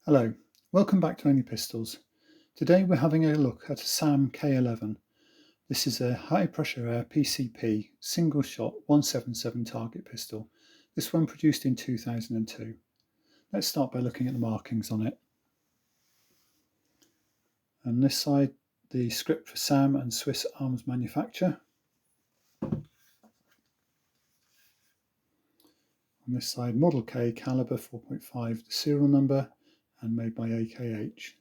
Hello, welcome back to Only Pistols. Today we're having a look at a SAM K11. This is a high pressure air PCP single shot 177 target pistol. This one produced in 2002. Let's start by looking at the markings on it. On this side, the script for SAM and Swiss arms manufacture. On this side, Model K, caliber 4.5, the serial number, and made by AKAH.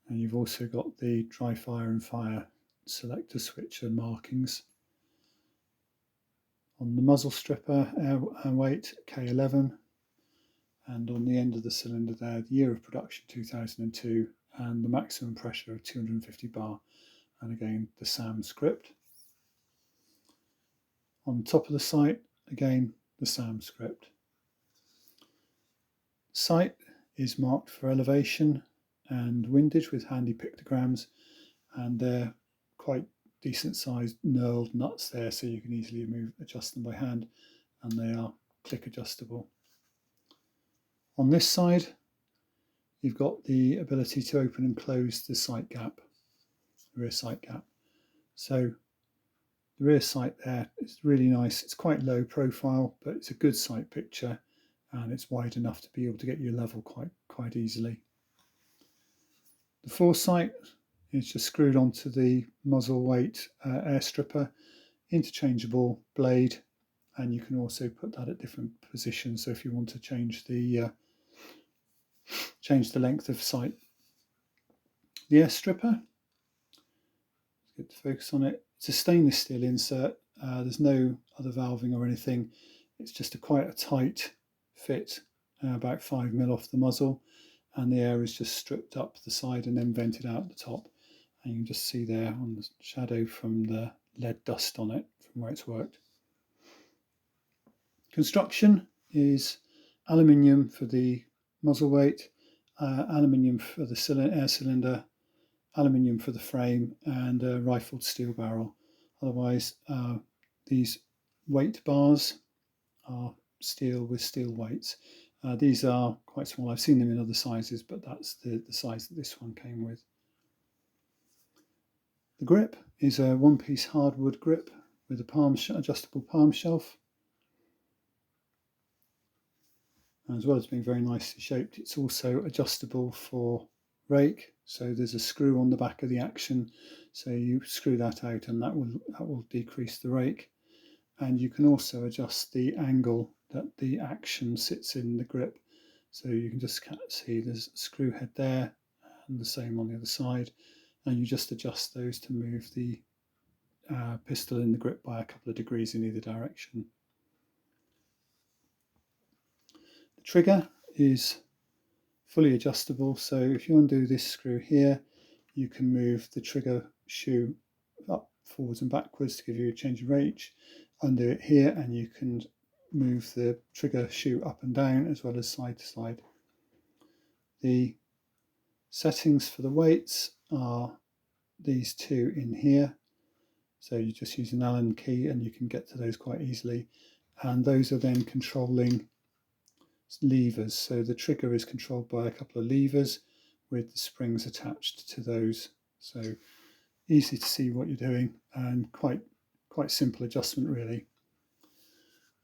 And you've also got the dry fire and fire selector switch and markings. On the muzzle stripper, air weight K11, and on the end of the cylinder there, the year of production 2002, and the maximum pressure of 250 bar, and again the SAM script. On top of the sight, again the SAM script. Sight is marked for elevation and windage with handy pictograms, and they're quite decent sized knurled nuts there, so you can easily adjust them by hand, and they are click adjustable. On this side, you've got the ability to open and close the sight gap, rear sight gap. So the rear sight there is really nice. It's quite low profile, but it's a good sight picture, and it's wide enough to be able to get you level quite easily. The foresight is just screwed onto the muzzle weight air stripper, interchangeable blade, and you can also put that at different positions. So if you want to change the length of sight. The air stripper, let's get to focus on it. It's a stainless steel insert. There's no other valving or anything. It's just quite a tight fit, about 5mm off the muzzle, and the air is just stripped up the side and then vented out the top. And you can just see there on the shadow from the lead dust on it from where it's worked. Construction is aluminium for the muzzle weight, aluminium for the air cylinder, aluminium for the frame, and a rifled steel barrel. Otherwise, these weight bars are steel with steel weights. These are quite small. I've seen them in other sizes, but that's the size that this one came with. The grip is a one-piece hardwood grip with a adjustable palm shelf. As well as being very nicely shaped, it's also adjustable for rake. So there's a screw on the back of the action, so you screw that out and that will decrease the rake. And you can also adjust the angle that the action sits in the grip. So you can just see there's a screw head there and the same on the other side, and you just adjust those to move the pistol in the grip by a couple of degrees in either direction. The trigger is fully adjustable, so if you undo this screw here, you can move the trigger shoe up, forwards and backwards to give you a change of range. Undo it here and you can move the trigger shoe up and down as well as side to side. The settings for the weights are these two in here, so you just use an Allen key and you can get to those quite easily, and those are then controlling levers. So the trigger is controlled by a couple of levers with the springs attached to those, so easy to see what you're doing and quite simple adjustment really.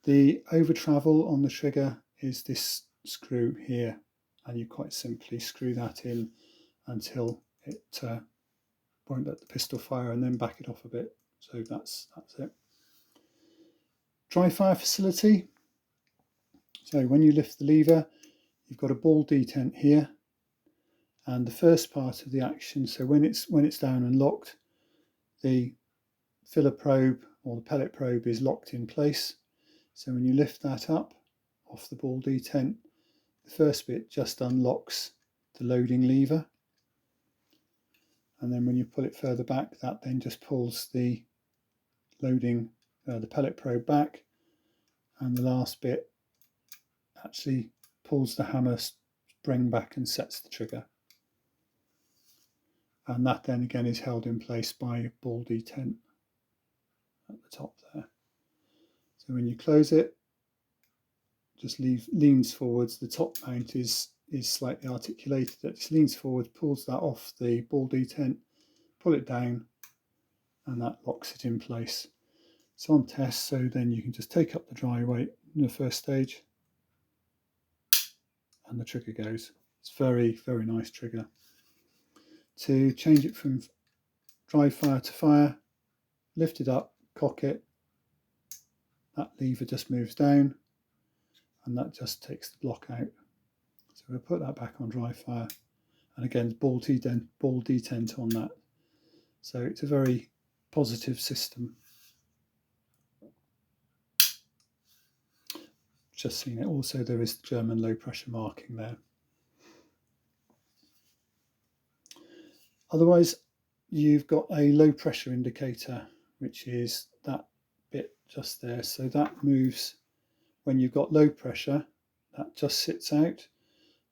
The over travel on the trigger is this screw here, and you quite simply screw that in until it won't let the pistol fire and then back it off a bit. So that's it. Dry fire facility. So when you lift the lever, you've got a ball detent here, and the first part of the action, so when it's down and locked, the filler probe or the pellet probe is locked in place. So when you lift that up off the ball detent, the first bit just unlocks the loading lever, and then when you pull it further back, that then just pulls the loading the pellet probe back, and the last bit actually pulls the hammer spring back and sets the trigger, and that then again is held in place by a ball detent at the top there. So when you close it, just leans forwards. The top mount is is slightly articulated, that just leans forward, pulls that off the ball detent, pull it down, and that locks it in place. It's on test, so then you can just take up the dry weight in the first stage and the trigger goes. It's very, very nice trigger. To change it from dry fire to fire, lift it up, cock it, that lever just moves down and that just takes the block out. So we'll put that back on dry fire, and again ball detent on that. So it's a very positive system. Just seen it. Also there is the German low pressure marking there. Otherwise you've got a low pressure indicator, which is that bit just there. So that moves when you've got low pressure, that just sits out.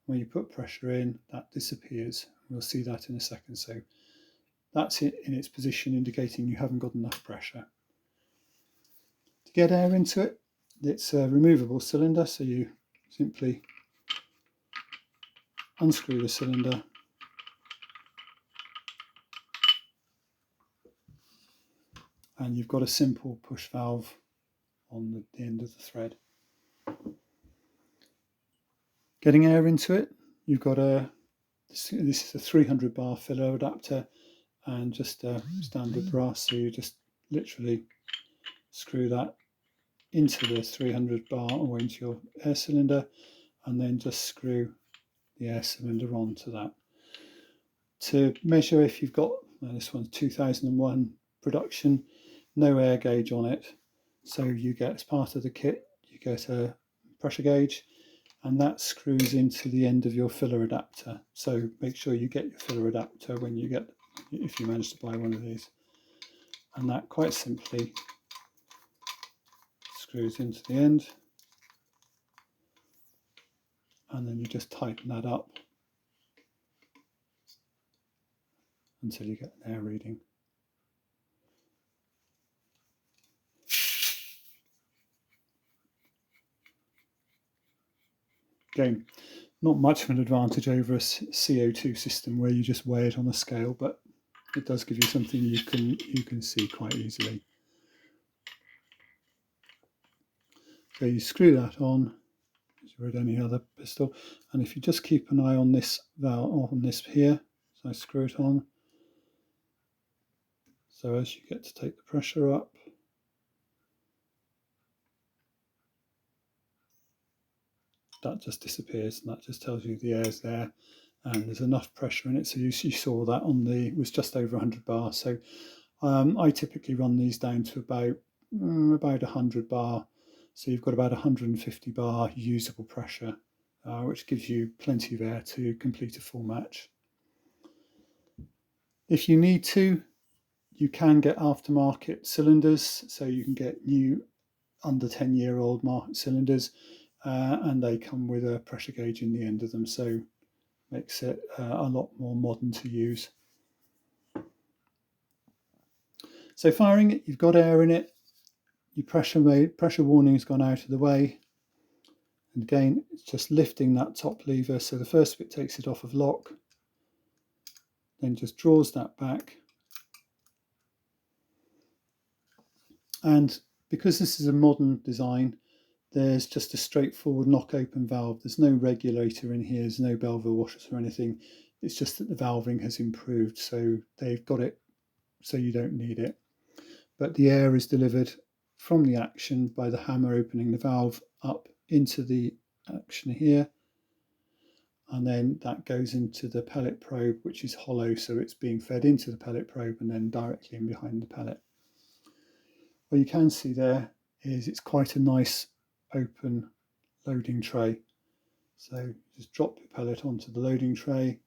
When you put pressure in, that disappears. We'll see that in a second. So that's it in its position, indicating you haven't got enough pressure. To get air into it, it's a removable cylinder, so you simply unscrew the cylinder and you've got a simple push valve on the end of the thread. Getting air into it, you've got this is a 300 bar filler adapter and just a standard brass, so you just literally screw that into the 300 bar or into your air cylinder and then just screw the air cylinder onto that. To measure if you've got, this one's 2001 production, no air gauge on it, so you get, as part of the kit, you get a pressure gauge and that screws into the end of your filler adapter. So make sure you get your filler adapter when you get, if you manage to buy one of these, and that quite simply screws into the end, and then you just tighten that up until you get an air reading. Again, not much of an advantage over a CO2 system where you just weigh it on a scale, but it does give you something you can see quite easily. So you screw that on as you would any other pistol, and if you just keep an eye on this valve, on this here, so I screw it on. So as you get to take the pressure up, that just disappears, and that just tells you the air's there and there's enough pressure in it. So you saw that on the, it was just over 100 bar. So I typically run these down to about 100 bar. So you've got about 150 bar usable pressure, which gives you plenty of air to complete a full match. If you need to, you can get aftermarket cylinders. So you can get new under 10-year-old market cylinders, and they come with a pressure gauge in the end of them. So makes it a lot more modern to use. So firing it, you've got air in it, your pressure warning has gone out of the way, and again it's just lifting that top lever, so the first bit takes it off of lock, then just draws that back, and because this is a modern design, there's just a straightforward knock open valve. There's no regulator in here, there's no Belleville washers or anything. It's just that the valving has improved, so they've got it so you don't need it. But the air is delivered from the action by the hammer opening the valve up into the action here, and then that goes into the pellet probe, which is hollow, so it's being fed into the pellet probe and then directly in behind the pellet. What you can see there is it's quite a nice open loading tray. So just drop your pellet onto the loading tray,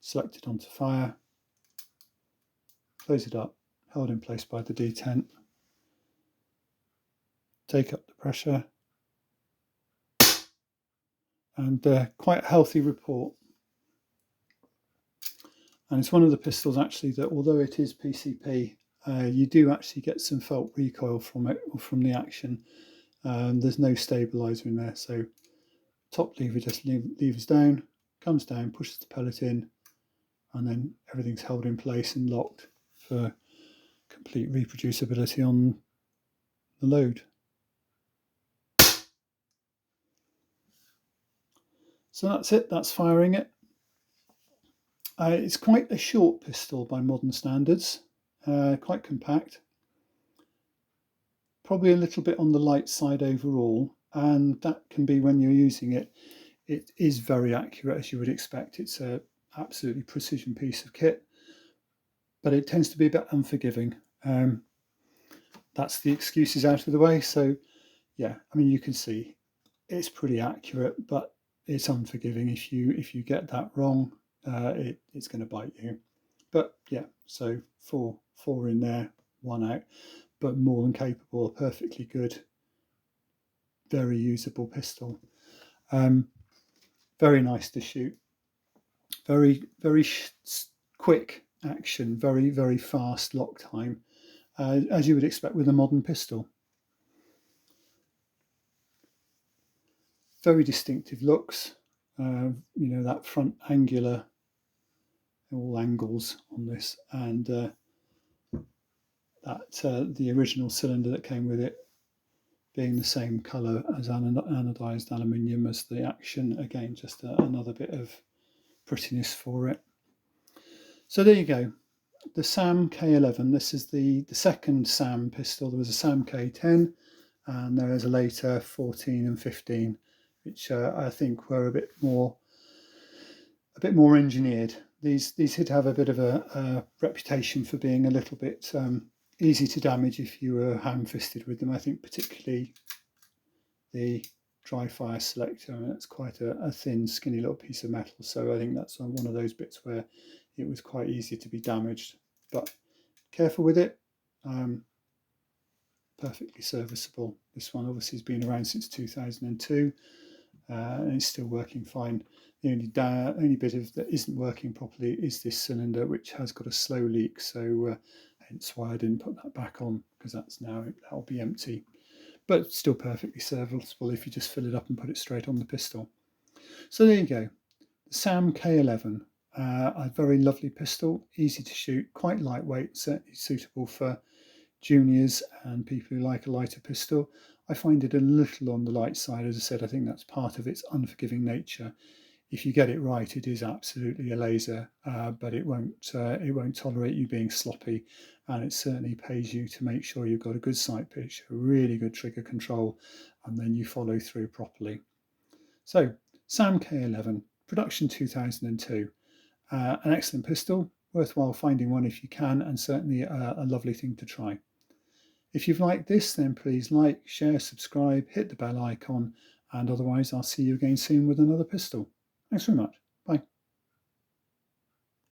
select it onto fire, close it up, held in place by the detent, take up the pressure, and quite a healthy report. And it's one of the pistols actually that, although it is PCP, you do actually get some felt recoil from it, or from the action. There's no stabilizer in there, so top lever just levers down, comes down, pushes the pellet in, and then everything's held in place and locked for complete reproducibility on the load. So that's it, that's firing it. It's quite a short pistol by modern standards, quite compact, probably a little bit on the light side overall, and that can be when you're using it. It is very accurate, as you would expect. It's a absolutely precision piece of kit, but it tends to be a bit unforgiving. That's the excuses out of the way. So yeah, I mean, you can see it's pretty accurate, but it's unforgiving. If you get that wrong, it's going to bite you. But yeah, so four in there, one out, but more than capable, a perfectly good, very usable pistol. Very nice to shoot. Very quick action. Very fast lock time, as you would expect with a modern pistol. Very distinctive looks. You know, that front angular, all angles on this, and that the original cylinder that came with it being the same colour as anodised aluminium as the action. Again, just another bit of prettiness for it. So there you go, the SAM K11. This is the second SAM pistol. There was a SAM K10, and there is a later 14 and 15, which I think were a bit more engineered. These did have a bit of a reputation for being a little bit easy to damage if you were ham-fisted with them. I think particularly the dry fire selector. I mean, it's quite a thin, skinny little piece of metal, so I think that's one of those bits where it was quite easy to be damaged. But careful with it. Perfectly serviceable. This one obviously has been around since 2002, and it's still working fine. The only bit of that isn't working properly is this cylinder, which has got a slow leak, so hence why I didn't put that back on, because that'll be empty. But still perfectly serviceable if you just fill it up and put it straight on the pistol. So there you go, the SAM K11, a very lovely pistol, easy to shoot, quite lightweight, certainly suitable for juniors and people who like a lighter pistol. I find it a little on the light side. As I said, I think that's part of its unforgiving nature. If you get it right, it is absolutely a laser, but it won't tolerate you being sloppy, and it certainly pays you to make sure you've got a good sight pitch, a really good trigger control, and then you follow through properly. So SAM K11, production 2002, an excellent pistol, worthwhile finding one if you can, and certainly a lovely thing to try. If you've liked this, then please like, share, subscribe, hit the bell icon, and otherwise I'll see you again soon with another pistol. Thanks very much.